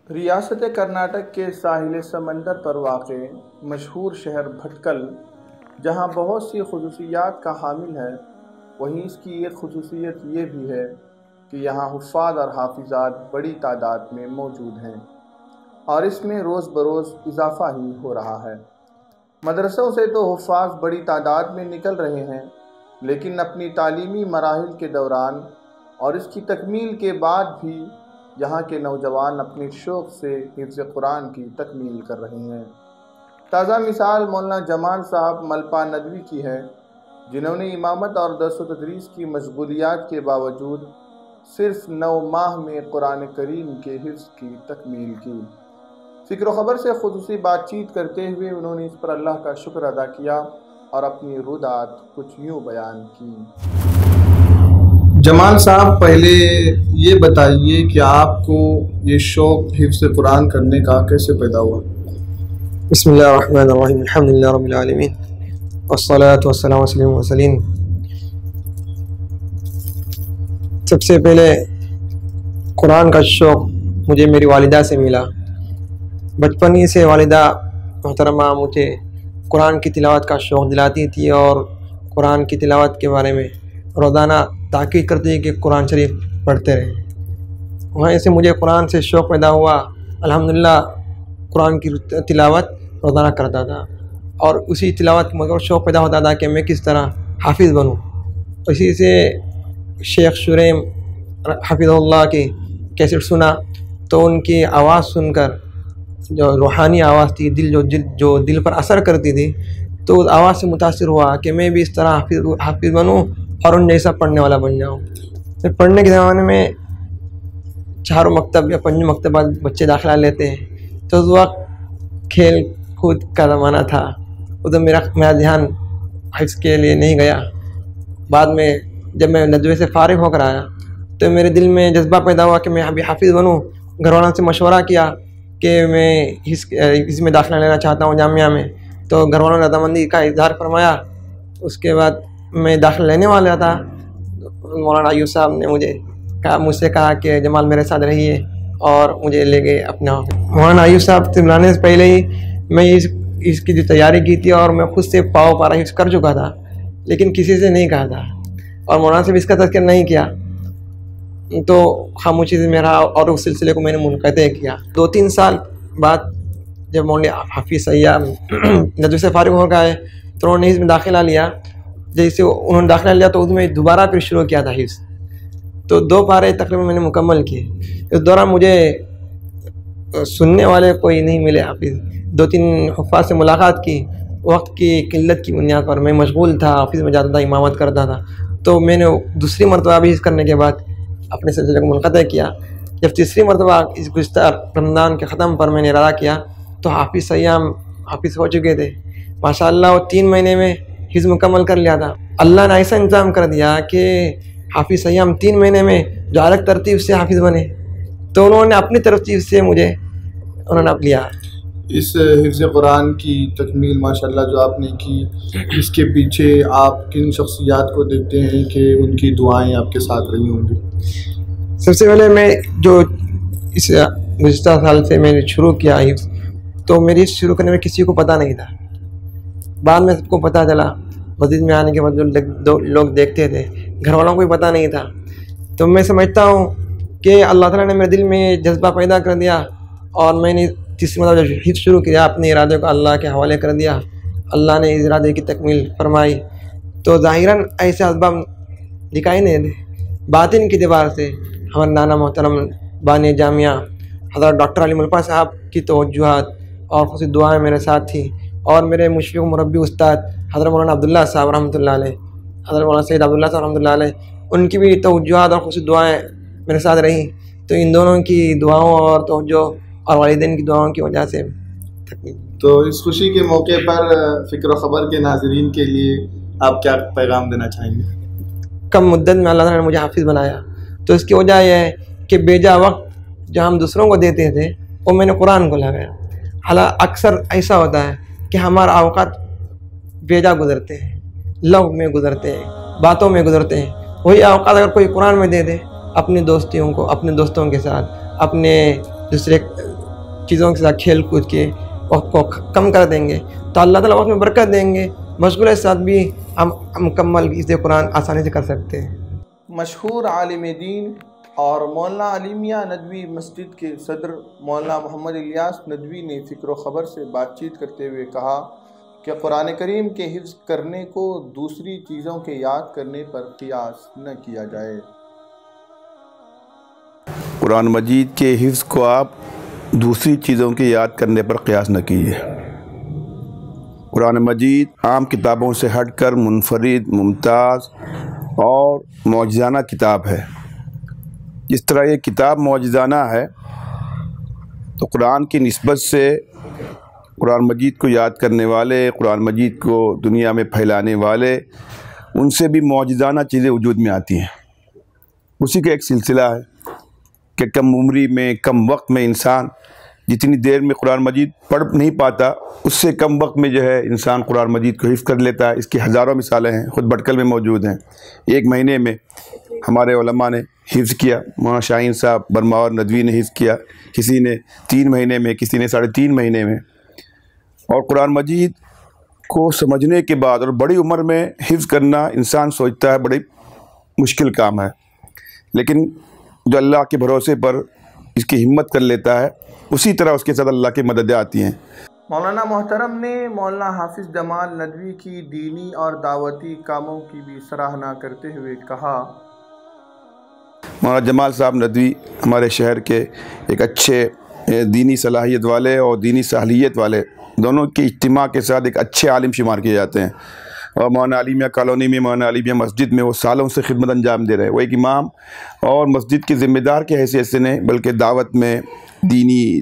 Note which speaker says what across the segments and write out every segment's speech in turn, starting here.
Speaker 1: ریاست کرناٹک کے ساحل سمندر پر واقع مشہور شہر بھٹکل جہاں بہت سی خصوصیات کا حامل ہے، وہیں اس کی ایک خصوصیت یہ بھی ہے کہ یہاں حفاظ اور حافظات بڑی تعداد میں موجود ہیں اور اس میں روز بروز اضافہ ہی ہو رہا ہے۔ مدرسوں سے تو حفاظ بڑی تعداد میں نکل رہے ہیں، لیکن اپنی تعلیمی مراحل کے دوران اور اس کی تکمیل کے بعد بھی یہاں کے نوجوان اپنے شوق سے حفظ قرآن کی تکمیل کر رہے ہیں۔ تازہ مثال مولانا جمال صاحب ملپا ندوی کی ہے، جنہوں نے امامت اور درس و تدریس کی مشغولیات کے باوجود صرف 9 ماہ میں قرآن کریم کے حفظ کی تکمیل کی۔ فکر و خبر سے خصوصی بات چیت کرتے ہوئے انہوں نے اس پر اللہ کا شکر ادا کیا اور اپنی رودات کچھ یوں بیان کی۔ جمال صاحب، پہلے یہ بتائیے کہ آپ کو یہ شوق حفظ قرآن کرنے کا کیسے پیدا ہوا؟
Speaker 2: بسم اللہ الرحمن الرحیم، الحمد للہ رب العالمین، والصلاة والسلام علی المرسلین۔ سب سے پہلے قرآن کا شوق مجھے میری والدہ سے ملا۔ بچپن ہی سے والدہ محترمہ مجھے قرآن کی تلاوت کا شوق دلاتی تھی اور قرآن کی تلاوت کے بارے میں روزانہ تاکید کرتی ہے کہ قرآن شریف پڑھتے رہیں۔ وہیں سے مجھے قرآن سے شوق پیدا ہوا۔ الحمدللہ قرآن کی تلاوت روزانہ کرتا تھا اور اسی تلاوت مگر شوق پیدا ہوتا تھا کہ میں کس طرح حافظ بنوں۔ اسی سے شیخ شریم حفظ اللہ کی کیسٹ سنا تو ان کی آواز سن کر، جو روحانی آواز تھی، جو دل پر اثر کرتی تھی، تو اس آواز سے متاثر ہوا کہ میں بھی اس طرح حافظ بنوں اور ان جیسا پڑھنے والا بن جاؤں۔ پھر پڑھنے کے زمانے میں 4 مکتب یا 5 مکتبہ بچے داخلہ لیتے ہیں، تو اس وقت کھیل کود کا زمانہ تھا، ادھر میرا دھیان حفظ کے لیے نہیں گیا۔ بعد میں جب میں ندوے سے فارغ ہو کر آیا تو میرے دل میں جذبہ پیدا ہوا کہ میں ابھی حافظ بنوں۔ گھر والوں سے مشورہ کیا کہ میں اس میں داخلہ لینا چاہتا ہوں جامعہ میں، تو گھر والوں نے رضامندی کا اظہار فرمایا۔ اس کے بعد میں داخلہ لینے والا تھا، مولانا ایوب صاحب نے مجھ سے کہا کہ جمال میرے ساتھ رہیے، اور مجھے لے گئے اپنا۔ مولانا ایوب صاحب سے بلانے سے پہلے ہی میں اس کی جو تیاری کی تھی اور میں خود سے پاؤ پارا حفظ کر چکا تھا، لیکن کسی سے نہیں کہا تھا اور مولانا سے بھی اس کا تذکر نہیں کیا، تو خاموشی سے میرا اور اس سلسلے کو میں نے منقطع کیا۔ 2-3 سال بعد جب مولانا حفیظ سیام ندوے سے فارغ ہو گئے تو انہوں نے اس میں داخلہ لیا۔ جیسے انہوں نے داخلہ لیا تو اس میں دوبارہ پھر شروع کیا تھا حفظ، تو 2 پارے تقریباً میں نے مکمل کیے۔ اس دوران مجھے سننے والے کوئی نہیں ملے حافظ۔ 2-3 حفاظ سے ملاقات کی، وقت کی قلت کی بنیاد پر میں مشغول تھا، حافظ میں جاتا تھا، امامت کرتا تھا، تو میں نے دوسری مرتبہ بھی حفظ کرنے کے بعد اپنے سلسلے کو منقطع کیا۔ جب تیسری مرتبہ اس گزشتہ رمضان کے ختم پر میں نے ارادہ کیا تو حافظ سیام حافظ ہو چکے تھے ماشاءاللہ، وہ 3 مہینے میں حفظ مکمل کر لیا تھا۔ اللہ نے ایسا انتظام کر دیا کہ حافظ سیام 3 مہینے میں جو الگ ترتیب سے حافظ بنے، تو انہوں نے اپنی ترتیب سے مجھے لیا۔
Speaker 1: اس حفظ قرآن کی تکمیل ماشاءاللہ جو آپ نے کی، اس کے پیچھے آپ کن شخصیات کو دیکھتے ہیں کہ ان کی دعائیں آپ کے ساتھ رہی ہوں گی؟
Speaker 2: سب سے پہلے میں جو اس گزشتہ سال سے میں نے شروع کیا حفظ، تو میری شروع کرنے میں کسی کو پتہ نہیں تھا۔ بعد میں سب کو پتہ چلا، مسجد میں آنے کے بعد لوگ دیکھتے تھے، گھر والوں کو بھی پتہ نہیں تھا۔ تو میں سمجھتا ہوں کہ اللہ تعالیٰ نے میرے دل میں جذبہ پیدا کر دیا اور میں نے تیسری مرتبہ جب حفظ شروع کیا، اپنے ارادے کو اللہ کے حوالے کر دیا، اللہ نے اس ارادے کی تکمیل فرمائی۔ تو ظاہراً ایسے اسباب دکھائی نہیں دے، باطن کی اعتبار سے ہمارے نانا محترم بانی جامعہ حضرت ڈاکٹر علی ملپا صاحب کی توجہات اور خصوصی دعائیں میرے ساتھ تھیں، اور میرے مشفق مربی استاد حضرت مولانا عبداللہ صاحب رحمۃ اللہ علیہ، حضرت مولانا سید عبداللہ صاحب رحمۃ اللہ علیہ، ان کی بھی توجہات اور خصوصی دعائیں میرے ساتھ رہیں۔ تو ان دونوں کی دعاؤں اور توجہ اور والدین کی دعاؤں کی وجہ سے
Speaker 1: تو اس خوشی کے موقع پر فکر و خبر کے ناظرین کے لیے آپ کیا پیغام دینا چاہیں گے؟
Speaker 2: کم مدت میں اللہ تعالیٰ نے مجھے حافظ بنایا، تو اس کی وجہ یہ ہے کہ بیجا وقت جو ہم دوسروں کو دیتے تھے وہ میں نے قرآن کو لگایا۔ حالانکہ اکثر ایسا ہوتا ہے کہ ہمارا اوقات بیجا گزرتے ہیں، لغو میں گزرتے ہیں، باتوں میں گزرتے ہیں۔ وہی اوقات اگر کوئی قرآن میں دے دے، اپنی دوستیوں کو، اپنے دوستوں کے ساتھ، اپنے دوسرے چیزوں کے ساتھ کھیل کود کے وقت کو کم کر دیں گے تو اللہ تعالیٰ وقت میں برکت دیں گے، مشغول کے ساتھ بھی ہم مکمل اس قرآن آسانی سے کر سکتے ہیں۔
Speaker 1: مشہور عالم دین اور مولانا علیمیہ ندوی مسجد کے صدر مولانا محمد الیاس ندوی نے فکر و خبر سے بات چیت کرتے ہوئے کہا کہ قرآن کریم کے حفظ کرنے کو دوسری چیزوں کے یاد کرنے پر قیاس نہ کیا جائے۔
Speaker 3: قرآن مجید کے حفظ کو آپ دوسری چیزوں کے یاد کرنے پر قیاس نہ کیجیے۔ قرآن مجید عام کتابوں سے ہٹ کر منفرد، ممتاز اور معجزانہ کتاب ہے۔ جس طرح یہ کتاب معجزانہ ہے تو قرآن کی نسبت سے قرآن مجید کو یاد کرنے والے، قرآن مجید کو دنیا میں پھیلانے والے، ان سے بھی معجزانہ چیزیں وجود میں آتی ہیں۔ اسی کا ایک سلسلہ ہے کہ کم عمری میں، کم وقت میں انسان جتنی دیر میں قرآن مجید پڑھ نہیں پاتا، اس سے کم وقت میں جو ہے انسان قرآن مجید کو حفظ کر لیتا ہے۔ اس کی ہزاروں مثالیں ہیں، خود بھٹکل میں موجود ہیں۔ 1 مہینے میں ہمارے علماء نے حفظ کیا، مولانا شاہین صاحب برماور ندوی نے حفظ کیا، کسی نے 3 مہینے میں، کسی نے 3.5 مہینے میں۔ اور قرآن مجید کو سمجھنے کے بعد اور بڑی عمر میں حفظ کرنا انسان سوچتا ہے بڑی مشکل کام ہے، لیکن جو اللہ کے بھروسے پر اس کی ہمت کر لیتا ہے، اسی طرح اس کے ساتھ اللہ کی مددیں آتی ہیں۔
Speaker 1: مولانا محترم نے مولانا حافظ جمال ندوی کی دینی اور دعوتی کاموں کی بھی سراہنا کرتے ہوئے کہا،
Speaker 3: مولانا جمال صاحب ندوی ہمارے شہر کے ایک اچھے دینی صلاحیت والے اور دینی صلاحیت والے دونوں کے اجتماع کے ساتھ ایک اچھے عالم شمار کیے جاتے ہیں۔ اور مولانا علیمیہ کالونی میں، مولانا علیمیہ مسجد میں وہ سالوں سے خدمت انجام دے رہے ہیں۔ وہ ایک امام اور مسجد کے ذمہ دار کی حیثیت سے نہیں، بلکہ دعوت میں، دینی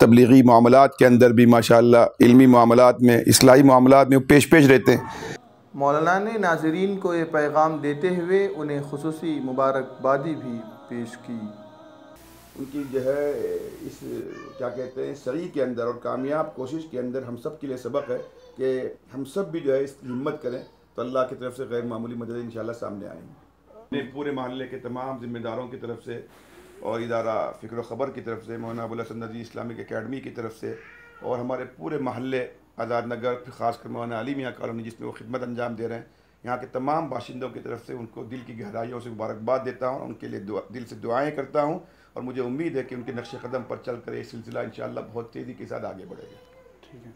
Speaker 3: تبلیغی معاملات کے اندر بھی ماشاءاللہ، علمی معاملات میں، اصلاحی معاملات میں وہ پیش رہتے ہیں۔
Speaker 1: مولانا نے ناظرین کو یہ پیغام دیتے ہوئے انہیں خصوصی مبارکبادی بھی پیش کی۔
Speaker 3: ان کی جو ہے اس کیا کہتے ہیں سعی کے اندر اور کامیاب کوشش کے اندر ہم سب کے لیے سبق ہے کہ ہم سب بھی جو ہے اس کی ہمت کریں تو اللہ کی طرف سے غیر معمولی مدد انشاءاللہ سامنے آئیں گی۔ پورے محلے کے تمام ذمہ داروں کی طرف سے اور ادارہ فکر و خبر کی طرف سے، مولانا ابوالحسن ندوی اسلامک اکیڈمی کی طرف سے، اور ہمارے پورے محلے آزاد نگر، خاص کر مولانا علیمیہ کالونی جس میں وہ خدمت انجام دے رہے ہیں، یہاں کے تمام باشندوں کی طرف سے ان کو دل کی گہرائیوں سے مبارکباد دیتا ہوں، ان کے لیے دل سے دعائیں کرتا ہوں، اور مجھے امید ہے کہ ان کے نقش قدم پر چل کر یہ سلسلہ انشاءاللہ بہت تیزی کے ساتھ آگے بڑھے گا۔ ٹھیک ہے۔